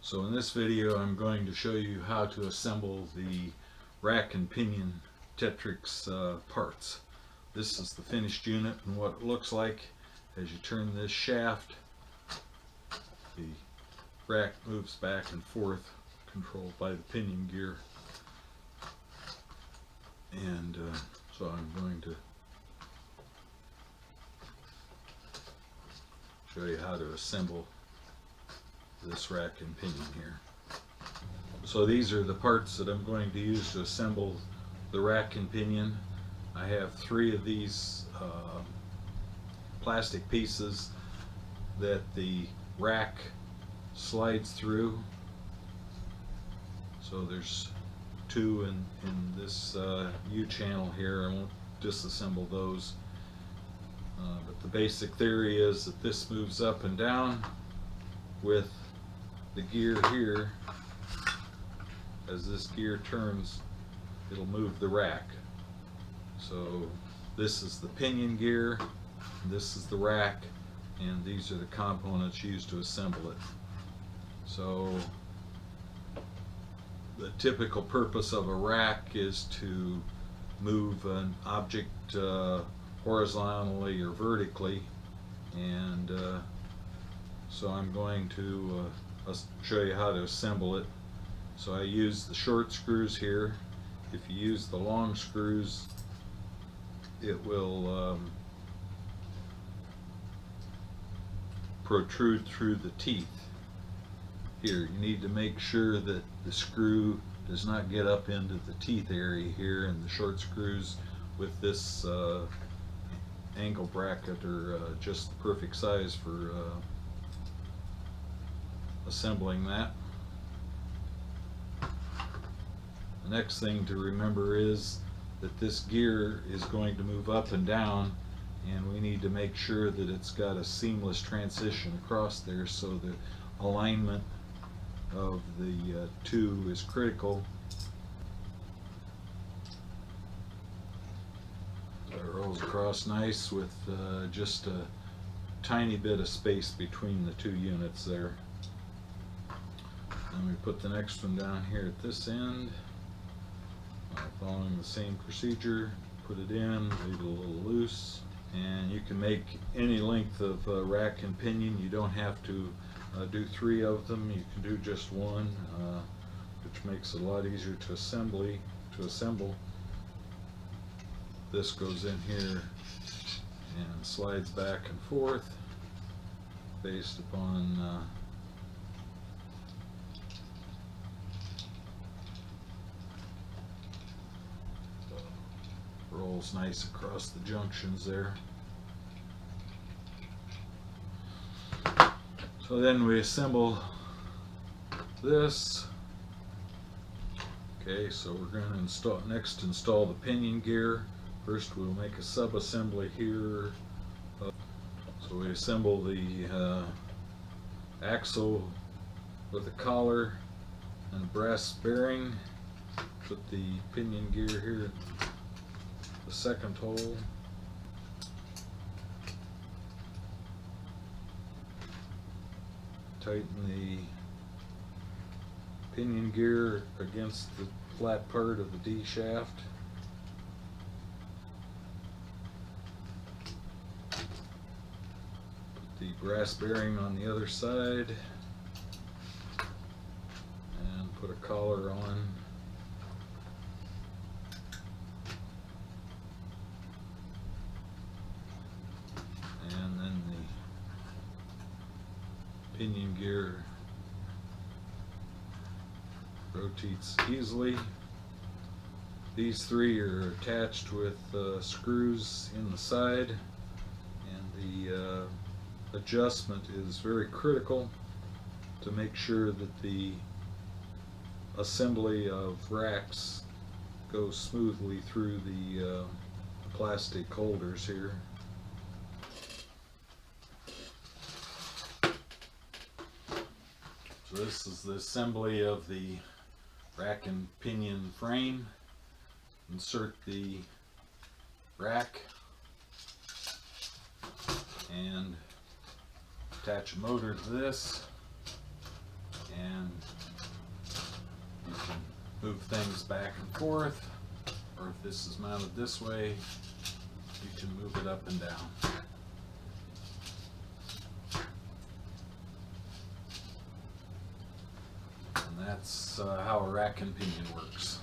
So in this video I'm going to show you how to assemble the rack and pinion Tetrix parts. This is the finished unit, and what it looks like as you turn this shaft, the rack moves back and forth, controlled by the pinion gear. And so I'm going to show you how to assemble this rack and pinion here. So these are the parts that I'm going to use to assemble the rack and pinion. I have 3 of these plastic pieces that the rack slides through. So there's 2 in this U-channel here. I won't disassemble those. But the basic theory is that this moves up and down with the gear here. As this gear turns, it'll move the rack. So this is the pinion gear, this is the rack, and these are the components used to assemble it. So the typical purpose of a rack is to move an object horizontally or vertically, and so I'm going to show you how to assemble it. So I use the short screws here. If you use the long screws, it will protrude through the teeth. Here, you need to make sure that the screw does not get up into the teeth area here, and the short screws with this angle bracket are just the perfect size for assembling that. The next thing to remember is that this gear is going to move up and down, and we need to make sure that it's got a seamless transition across there, so the alignment of the 2 is critical. So it rolls across nice with just a tiny bit of space between the 2 units there. Then we put the next one down here at this end, following the same procedure. Put it in, leave it a little loose, and you can make any length of rack and pinion. You don't have to do 3 of them. You can do just 1, which makes it a lot easier to assemble. This goes in here and slides back and forth based upon rolls nice across the junctions there. So then we assemble this. Okay, so we're going to install the pinion gear. First we'll make a sub-assembly here. So we assemble the axle with a collar and a brass bearing. Put the pinion gear here, the second hole. Tighten the pinion gear against the flat part of the D shaft. Put the brass bearing on the other side and put a collar on. And then the pinion gear rotates easily. These 3 are attached with screws in the side, and the adjustment is very critical to make sure that the assembly of racks goes smoothly through the plastic holders here. So this is the assembly of the rack and pinion frame. Insert the rack and attach a motor to this, and move things back and forth, or if this is mounted this way, you can move it up and down. And that's how a rack and pinion works.